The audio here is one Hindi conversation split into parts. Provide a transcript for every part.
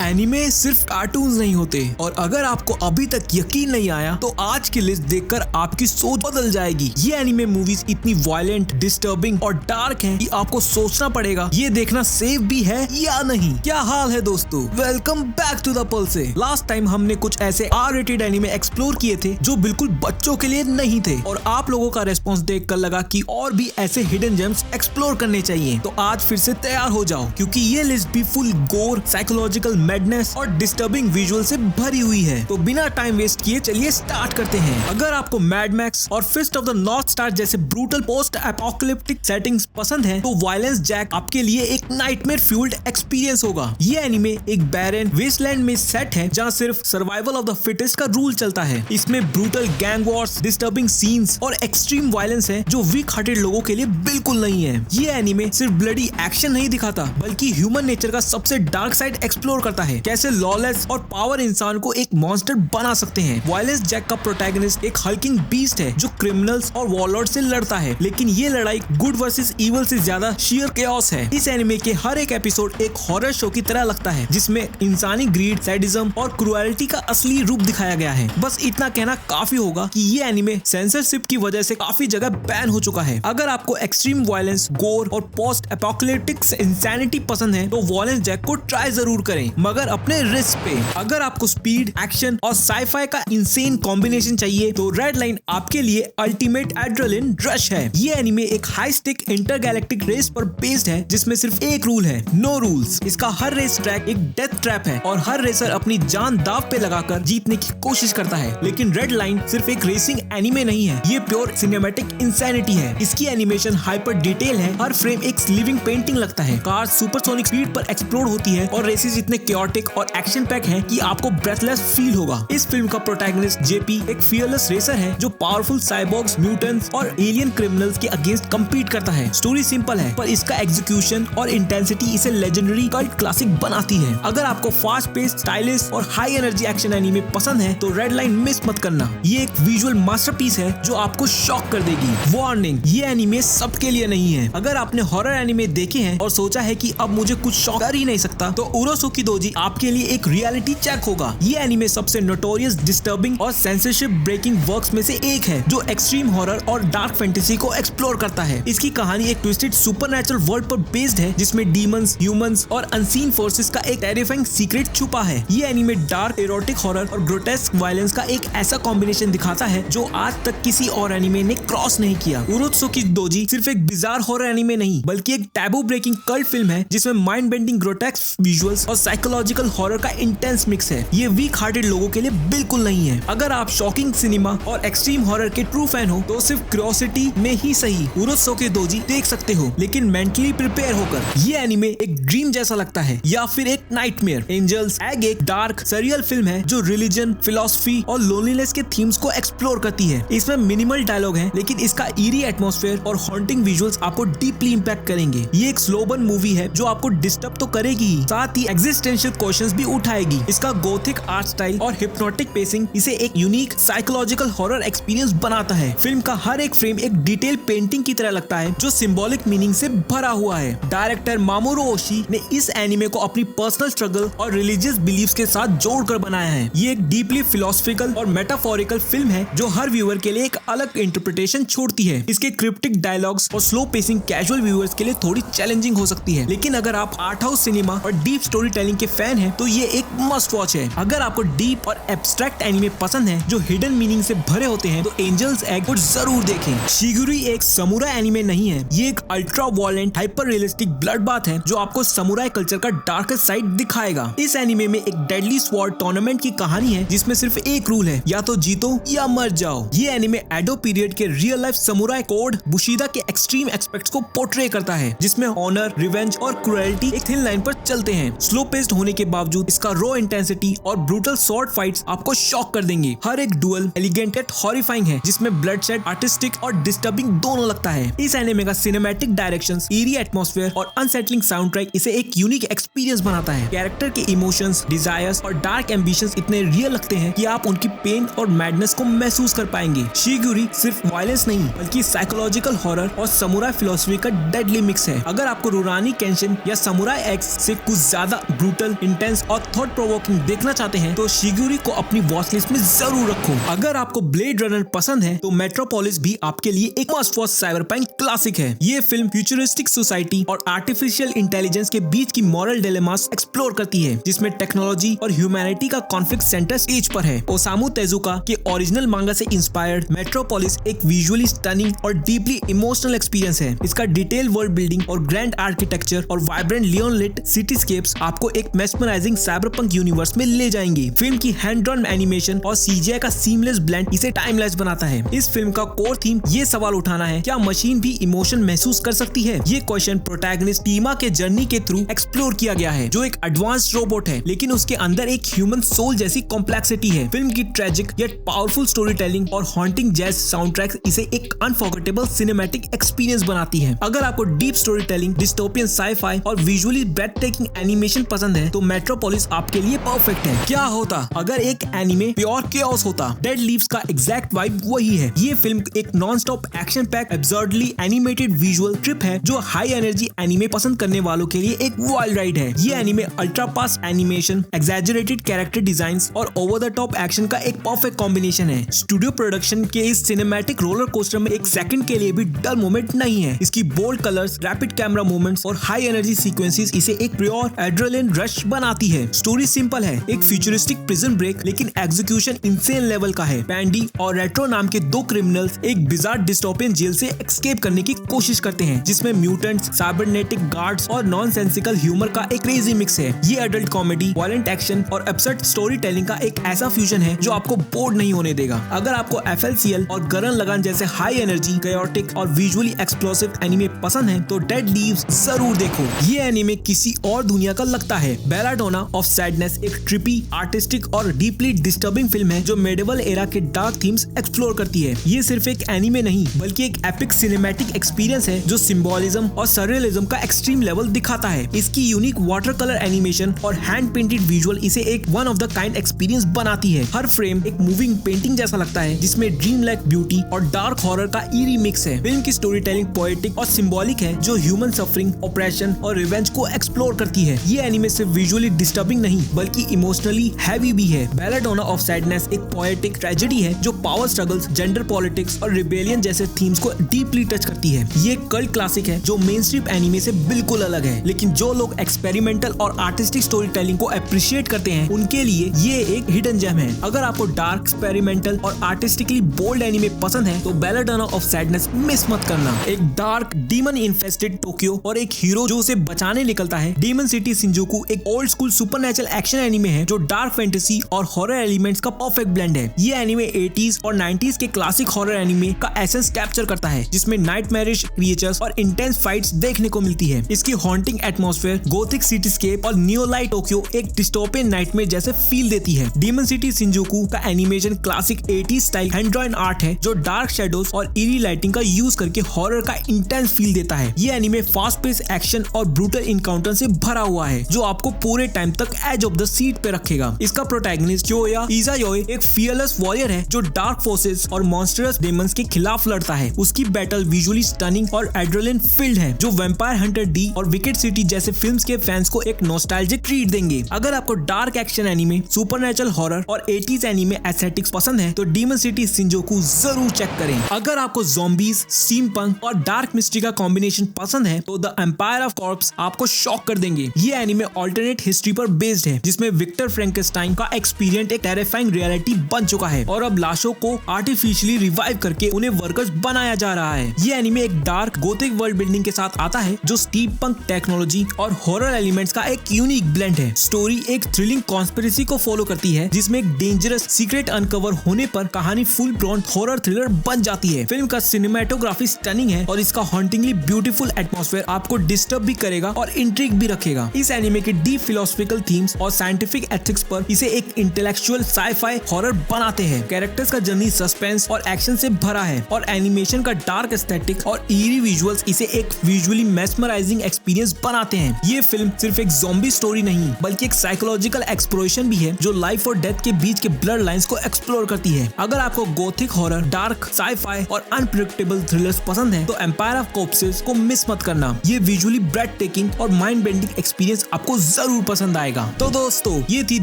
एनिमे सिर्फ कार्टून्स नहीं होते, और अगर आपको अभी तक यकीन नहीं आया तो आज की लिस्ट देखकर आपकी सोच बदल जाएगी। ये एनिमे मूवीज इतनी वायलेंट, डिस्टर्बिंग और डार्क हैं कि आपको सोचना पड़ेगा ये देखना सेफ भी है या नहीं। क्या हाल है दोस्तों, welcome back to the Pulse. Last time हमने कुछ ऐसे R-rated एनिमे एक्सप्लोर किए थे जो बिल्कुल बच्चों के लिए नहीं थे, और आप लोगों का रेस्पॉन्स देखकर लगा कि और भी ऐसे हिडन जेम्स एक्सप्लोर करने चाहिए। तो आज फिर से तैयार हो जाओ, क्योंकि ये लिस्ट भी फुल गोर, साइकोलॉजिकल मैडनेस और डिस्टर्बिंग विजुअल से भरी हुई है। तो बिना टाइम वेस्ट किए चलिए स्टार्ट करते हैं। अगर आपको मैड मैक्स और Fist of the North Star जैसे ब्रूटल पोस्ट एपोकलिप्टिक सेटिंग्स पसंद हैं, तो वायलेंस जैक आपके लिए एक नाइटमेयर फ्यूल्ड एक्सपीरियंस होगा। ये एनिमे एक बैरन वेस्टलैंड में सेट है जहाँ सिर्फ सर्वाइवल ऑफ द फिटेस्ट का रूल चलता है। इसमें brutal gang Wars, disturbing scenes और एक्सट्रीम वायलेंस है जो वीक हार्टेड लोगों के लिए बिल्कुल नहीं है। ये एनिमे सिर्फ ब्लडी एक्शन नहीं दिखाता, बल्कि ह्यूमन नेचर का सबसे डार्क साइड एक्सप्लोर करता है। कैसे लॉलेस और पावर इंसान को एक मॉन्स्टर बना सकते हैं। वायलेंस जैक का प्रोटैगनिस्ट एक हल्किंग बीस्ट है जो क्रिमिनल्स और वॉरलॉर्ड से लड़ता है, लेकिन ये लड़ाई गुड वर्सेस इविल से ज्यादा शेयर केओस है। इस एनिमे के हर एक एपिसोड एक हॉरर शो की तरह लगता है, जिसमें इंसानी ग्रीड, सैडिज्म और क्रूएलिटी का असली रूप दिखाया गया है। बस इतना कहना काफी होगा कि ये एनिमे सेंसरशिप की वजह से काफी जगह बैन हो चुका है। अगर आपको एक्सट्रीम वायलेंस, गोर और पोस्ट एपोकलिप्टिक इंसैनिटी पसंद है तो वायलेंस जैक को ट्राई जरूर करें, मगर अपने रिस्क पे। अगर आपको स्पीड, एक्शन और साईफाई का इंसेन कॉम्बिनेशन चाहिए तो रेड लाइन आपके लिए अल्टीमेट एड्रेनलिन रश है। ये एनिमे एक हाई स्टिक इंटरगैलेक्टिक रेस पर बेस्ड है, जिसमें सिर्फ एक रूल है, नो रूल्स। इसका हर रेस ट्रैक एक डेथ ट्रैप है और हर रेसर अपनी जान दांव पे लगाकर जीतने की कोशिश करता है। लेकिन रेड लाइन सिर्फ एक रेसिंग एनिमे नहीं है, ये प्योर सिनेमैटिक इंसैनिटी है। इसकी एनिमेशन हाइपर डिटेल है, हर फ्रेम एक लिविंग पेंटिंग लगता है। कार सुपरसोनिक स्पीड पर एक्सप्लोड होती है और रेसेस इतने क्योटिक और एक्शन पैक हैं कि आपको ब्रेथलेस फील होगा। इस फिल्म का प्रोटैगनिस्ट जेपी एक फियरलेस रेसर है जो पावरफुल साइबॉर्ग्स, म्यूटेंट्स और एलियन क्रिमिनल्स के अगेंस्ट कम्पीट करता है। स्टोरी सिंपल है, पर इसका एग्जीक्यूशन और इंटेंसिटी इसे लेजेंडरी कल्ट क्लासिक बनाती है। अगर आपको फास्ट पेस, स्टाइलिश और हाई एनर्जी एक्शन एनिमे पसंद है तो रेड लाइन मिस मत करना। ये एक विजुअल मास्टरपीस है जो आपको शॉक कर देगी। वार्निंग, ये एनिमे सबके लिए नहीं है। अगर आपने हॉरर एनिमे देखे हैं और सोचा है कि अब मुझे कुछ शॉक कर ही नहीं सकता, तो उरोसुकी दोजी आपके लिए एक रियलिटी चेक होगा। ये एनिमे सबसे नोटोरियस, डिस्टर्बिंग और सेंसरशिप ब्रेकिंग वर्क्स में से एक है, जो एक्सट्रीम हॉरर और डार्क फैंटेसी को एक्सप्लोर करता है। इसकी कहानी एक ट्विस्टेड सुपरनैचुरल वर्ल्ड पर बेस्ड है, जिसमें डीमंस, ह्यूमंस और अनसीन फोर्सेस का एक टेरिफाइंग सीक्रेट छुपा है। ये एनिमे डार्क, एरोटिक हॉरर और ग्रोटेस्क वायलेंस का एक ऐसा कॉम्बिनेशन दिखाता है जो आज तक किसी और एनिमे ने क्रॉस नहीं किया। उरोत्सुकी दोजी सिर्फ एक बिजार हॉरर एनिमे नहीं, बल्कि एक टैबू ब्रेकिंग कल्ट फिल्म है जिसमें माइंड बेंडिंग ग्रोटेस्क विजुअल्स और साइकोलॉजिकल हॉरर का इंटेंस मिक्स है। ये वीक हार्टेड लोगों के लिए बिल्कुल नहीं है। अगर आप शॉकिंग सिनेमा और एक्सट्रीम हॉरर के ट्रू फैन हो तो सिर्फ क्यूरियोसिटी में ही सही उरोत्सुकी दोजी देख सकते हो, लेकिन मेंटली प्रिपेयर होकर। ये एनिमे एक ड्रीम जैसा लगता है या फिर एक नाइटमेयर। एंजल्स एग एक डार्क सरियल फिल्म है जो रिलीजन, फिलॉसफी और लोनलीनेस के थीम्स को एक्सप्लोर करती है। इसमें मिनिमल डायलॉग है, लेकिन इसका ईरी एटमॉस्फेयर और हॉन्टिंग विजुअल्स आपको डीपली इंपैक्ट करेंगे। ये एक स्लो बर्न मूवी है जो आपको डिस्टर्ब तो करेगी ही, साथ ही एग्जिस्टेंशियल क्वेश्चंस भी उठाएगी। इसका गोथिक आर्ट स्टाइल और हिप्नोटिक पेसिंग इसे एक यूनिक साइकोलॉजिकल हॉरर एक्सपीरियंस बनाता है। फिल्म का हर एक फ्रेम एक डिटेल पेंटिंग की तरह लगता है जो सिंबॉलिक मीनिंग से भरा हुआ है। डायरेक्टर मामोरू ओशी ने इस एनिमे को अपनी पर्सनल स्ट्रगल और रिलीजियस बिलीफ्स के साथ जोड़कर बनाया है। ये एक डीपली फिलोसॉफिकल और मेटाफोरिकल फिल्म है जो हर व्यूअर के लिए एक अलग इंटरप्रिटेशन छोड़ती है। इसके क्रिप्टिक डायलॉग्स और स्लो पेसिंग कैजुअल व्यूअर्स के लिए थोड़ी चैलेंजिंग हो सकती है, लेकिन अगर आप आर्ट हाउस सिनेमा और डीप स्टोरी टेलिंग के फैन हैं तो ये एक मस्ट वॉच है। अगर आपको डीप और एब्स्ट्रैक्ट एनिमे पसंद है जो हिडन मीनिंग से भरे होते हैं तो एंजल्स एग को जरूर देखें। शिगुरी एक समुराई एनिमे नहीं है, ये एक ultra violent, hyper realistic blood bath है जो आपको समुराई कल्चर का डार्केस्ट साइड दिखाएगा। इस एनिमे में एक डेडली स्वॉर्ड टूर्नामेंट की कहानी है जिसमें सिर्फ एक रूल है, या तो जीतो या मर जाओ। ये एनिमे एडो पीरियड के रियल लाइफ समुराई कोड बुशिदा के एक्सट्रीम एस्पेक्ट्स को पोर्ट्रे करता है, जिसमें ऑनर, रिवेंज और क्रूएलिटी एक थिन लाइन पर चलते हैं। स्लो पेस्ड होने के बावजूद इसका रॉ इंटेंसिटी और ब्रूटल स्वॉर्ड फाइट्स आपको शॉक कर देंगे। हर एक डुअल एलिगेंट एंड हॉरिफाइंग है, जिसमें ब्लडशेड, आर्टिस्टिक और डिस्टर्बिंग दोनों लगता है। इस एनिमे का सिनेमैटिक डायरेक्शंस, ईरी एटमॉस्फेयर और अनसेटलिंग साउंड ट्रैक इसे एक यूनिक एक्सपीरियंस बनाता है। कैरेक्टर के इमोशंस, डिजायर्स और डार्क एम्बिशंस इतने रियल लगते हैं कि आप उनकी पेन और मैडनेस को महसूस कर पाएंगे। शिगुरी सिर्फ वायलेंस नहीं बल्कि साइकोलॉजिकल हॉरर और समुराई फिलॉसफी का डेडली मिक्स है। अगर आपको रुरानी केंशिन या समुराई एक्स से कुछ ज्यादा ब्रूटल, हॉरर, इंटेंस और थॉट प्रोवोकिंग देखना चाहते हैं तो शिगुरी को अपनी वॉच लिस्ट में जरूर रखो। अगर आपको ब्लेड रनर पसंद है तो मेट्रोपोलिस भी आपके लिए एक मस्ट वॉच साइबरपंक क्लासिक है। ये फिल्म फ्यूचरिस्टिक सोसाइटी और आर्टिफिशियल इंटेलिजेंस के बीच की मॉरल डिलेमास एक्सप्लोर करती है, जिसमें टेक्नोलॉजी और ह्यूमैनिटी का कॉन्फ्लिक्ट सेंटर स्टेज पर है। ओसामू तेजुका के ओरिजिनल मांगा से इंस्पायर्ड मेट्रोपोलिस एक विजुअली स्टनिंग और डीपली इमोशनल एक्सपीरियंस है। इसका डिटेल वर्ल्ड बिल्डिंग और ग्रैंड आर्किटेक्चर और वाइब्रेंट लियोन लिट सिटीस्केप्स आपको एक मेस्मराइजिंग साइबरपंक यूनिवर्स में ले जाएंगे। फिल्म की हैंड ड्रॉन एनिमेशन और सीजीआई का सीमलेस ब्लेंड इसे टाइमलेस बनाता है। इस फिल्म का कोर थीम ये सवाल उठाना है, क्या मशीन भी इमोशन महसूस कर सकती है? ये क्वेश्चन प्रोटैगनिस्ट टीमा के जर्नी के थ्रू एक्सप्लोर किया गया है, जो एक एडवांस्ड रोबोट है लेकिन उसके अंदर एक ह्यूमन सोल जैसी कॉम्प्लेक्सिटी है। फिल्म की tragic yet powerful story telling और हॉन्टिंग जैज साउंड ट्रैक्स इसे एक अनफॉरगेटेबल सिनेमैटिक एक्सपीरियंस बनाती है। अगर आपको deep story telling, dystopian sci-fi और विजुअली ब्रेथटेकिंग एनिमेशन पसंद है तो मेट्रोपोलिस आपके लिए परफेक्ट है। क्या होता अगर एक एनिमे प्योर केओस होता? डेड लीव्स का एग्जैक्ट वाइब वही है। ये फिल्म एक non stop action pack एब्सर्डली animated visual trip है जो हाई एनर्जी एनिमे पसंद करने वालों के लिए एक वाइल्ड राइड है। ये anime ultra fast animation, exaggerated character designs और ओवर द टॉप एक्शन का एक परफेक्ट कॉम्बिनेशन है। स्टूडियो प्रोडक्शन के इस सिनेमैटिक रोलर कोस्टर में एक सेकंड के लिए भी डल मोमेंट नहीं है। इसकी bold colours, rapid camera movements और हाई एनर्जी सीक्वेंसेस इसे एक प्योर एड्रेनलिन रश बनाती है। स्टोरी सिंपल है, एक फ्यूचरिस्टिक प्रिजन ब्रेक, लेकिन एग्जीक्यूशन इंसेन लेवल का है। पैंडी और रेट्रो नाम के दो क्रिमिनल्स एक बिजार डिस्टोपियन जेल से एस्केप करने की कोशिश करते हैं, जिसमें म्यूटेंट्स, साइबरनेटिक गार्ड्स और नॉनसेंसिकल ह्यूमर का एक क्रेजी मिक्स है। ये एडल्ट कॉमेडी, वायलेंट एक्शन और एब्सर्ड स्टोरी टेलिंग का एक ऐसा फ्यूजन है जो आपको बोर्ड नहीं होने देगा। अगर आपको FLCL और गरन लगान जैसे हाई एनर्जी, chaotic और विजुअली एक्सप्लोसिव एनिमे पसंद है तो डेड लीव्स जरूर देखो। ये एनिमे किसी और दुनिया का लगता है। बेलाडोना ऑफ सैडनेस एक ट्रिपी, आर्टिस्टिक और डीपली डिस्टर्बिंग फिल्म है जो मेडिवल एरा के डार्क थीम्स एक्सप्लोर करती है। ये सिर्फ एक एनिमे नहीं बल्कि एक एपिक सिनेमैटिक एक्सपीरियंस है जो सिंबोलिज्म और सररियलिज्म का एक्सट्रीम लेवल दिखाता है। इसकी यूनिक वाटर कलर एनिमेशन और हैंड पेंटेड विजुअल इसे एक one of the kind experience बनाती है। हर फ्रेम एक मूविंग पेंटिंग जैसा लगता है जिसमें ड्रीम लाइक ब्यूटी और डार्क हॉरर का ईरी मिक्स है। फिल्म की स्टोरी टेलिंग पोएटिक और सिंबॉलिक है जो ह्यूमन सफरिंग, ऑपरेशन और रिवेंज को एक्सप्लोर करती है। ये एनिमे सिर्फ विजुअली डिस्टर्बिंग नहीं बल्कि इमोशनली हैवी भी है। बेलाडोना ऑफ सैडनेस एक पोएटिक ट्रेजेडी है जो पावर स्ट्रगल्स, जेंडर पॉलिटिक्स और रिबेलियन जैसे थीम्स को डीपली टच करती है। ये कल्ट क्लासिक है जो मेन स्ट्रीम एनिमे से बिल्कुल अलग है, लेकिन जो लोग एक्सपेरिमेंटल और आर्टिस्टिक स्टोरी टेलिंग को अप्रिशिएट करते हैं उनके लिए ये एक हिडन जेम है। अगर आपको डार्क, एक्सपेरिमेंटल और आर्टिस्टिकली बोल्ड एनिमे पसंद है तो बेलाडोना ऑफ सैडनेस मिस मत करना। एक डार्क, डीमन इन्फेस्टेड टोक्यो और एक हीरो जो उसे बचाने निकलता है। डेमन सिटी शिंजुकू एक old school supernatural action anime है जो डार्क फैंटेसी और हॉरर एलिमेंट्स का परफेक्ट ब्लेंड है। ये एनिमे 80s और 90s के क्लासिक हॉरर एनिमे का एसेंस कैप्चर करता है, जिसमें नाइटमेरिश क्रिएचर्स और इंटेंस फाइट्स देखने को मिलती है। इसकी हॉन्टिंग एटमॉस्फेयर, गोथिक सिटीस्केप और नियोलाइट टोक्यो एक डिस्टोपियन नाइटमेयर जैसे फील देती है। डेमन सिटी शिंजुकू का animation classic 80s style hand drawn art है जो डार्क शेडोज और ईरी लाइटिंग का यूज करके हॉरर का इंटेंस फील देता है। ये एनिमे फास्ट पेस एक्शन और ब्रूटल इनकाउंटर से भरा हुआ है जो आपको पूरे टाइम तक एज ऑफ द सीट पे रखेगा। इसका प्रोटैगनिस्ट क्योया इज़ायोए एक फियरलेस वॉरियर है जो डार्क फोर्सेस और मॉन्स्टरस डेमन्स के खिलाफ लड़ता है। उसकी बैटल विजुअली स्टनिंग और एड्रेनलिन फिल्ड है जो वैम्पायर हंटर डी और विकेट सिटी जैसे फिल्म्स के फैंस को एक नॉस्टैल्जिक ट्रीट देंगे। अगर आपको dark action anime, supernatural horror और 80s एनिमे एस्थेटिक्स पसंद है तो डेमन सिटी शिंजुकू जरूर चेक करें। अगर आपको ज़ॉम्बीज, स्टीमपंक और डार्क मिस्ट्री का कॉम्बिनेशन पसंद है तो द एम्पायर ऑफ कॉर्प्स आपको शॉक कर देंगे। ये एनिमे ऑल्टरनेट हिस्ट्री पर बेस्ड है जिसमें विक्टर फ्रैंकेनस्टाइन का एक्सपीरियंस एक टेरिफाइंग रियलिटी बन चुका है और अब लाशों को आर्टिफिशियली रिवाइव करके उन्हें वर्कर्स बनाया जा रहा है। ये एनिमे एक डार्क गोथिक वर्ल्ड बिल्डिंग के साथ आता है जो स्टीमपंक टेक्नोलॉजी और हॉरर एलिमेंट्स का एक यूनिक ब्लेंड है। स्टोरी एक थ्रिलिंग कॉन्स्पिरेसी को फॉलो करती है जिसमें एक डेंजरस सीक्रेट अनकवर होने पर कहानी फुल ब्लॉन हॉरर थ्रिलर बन जाती है। फिल्म का सिनेमेटोग्राफी स्टनिंग है और इसका हॉन्टिंगली ब्यूटीफुल एटमॉस्फेयर आपको डिस्टर्ब भी करेगा और इंट्रिग भी रखेगा। इस एनिमे के डीप फिलोसॉफिकल थीम्स और साइंटिफिक एथिक्स पर इसे एक इंटेलेक्चुअल साइ-फाई हॉरर बनाते हैं। कैरेक्टर्स का जर्नी सस्पेंस और एक्शन से भरा है और एनिमेशन का डार्क एस्थेटिक और ईरी विजुअल्स इसे एक विजुअली मेस्मराइजिंग एक्सपीरियंस बनाते हैं। ये फिल्म सिर्फ एक ज़ॉम्बी स्टोरी नहीं बल्कि एक साइकोलॉजिकल एक्सप्लोरेशन भी है जो लाइफ और डेथ के बीच के ब्लड लाइंस को एक्सप्लोर करती है। अगर आपको गोथिक हॉरर, डार्क, साइ-फाई और अनप्रेडिक्टेबल थ्रिलर्स पसंद है तो एम्पायर ऑफ कॉर्प्सेस को मिस मत करना। ये विजुअली ब्रेथ टेकिंग और माइंड बेंडिंग एक्सपीरियंस आपको जरूर पसंद आएगा। तो दोस्तों ये थी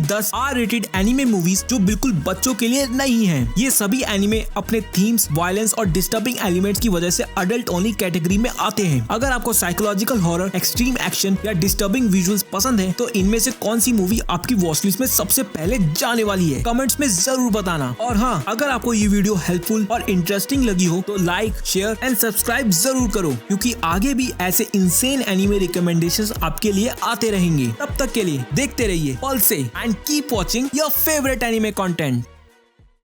10 R-rated एनिमे मूवीज जो बिल्कुल बच्चों के लिए नहीं है। ये सभी एनिमे अपने थीम्स, वायलेंस और डिस्टर्बिंग एलिमेंट्स की वजह से अडल्ट ओनली कैटेगरी में आते हैं। अगर आपको साइकोलॉजिकल हॉरर, एक्सट्रीम एक्शन या डिस्टर्बिंग विजुअल्स पसंद है तो इनमें से कौन सी मूवी आपकी वॉच लिस्ट में सबसे पहले जाने वाली है, कमेंट्स में जरूर बताना। और हाँ, अगर आपको ये वीडियो हेल्पफुल और इंटरेस्टिंग लगी हो तो लाइक, शेयर एंड सब्सक्राइब जरूर करो, क्योंकि आगे भी ऐसे इंसेन एनिमे रिकमेंडेशंस आपके लिए आते रहेंगे। तब तक के लिए देखते रहिए पल्स से and keep watching your favourite anime content.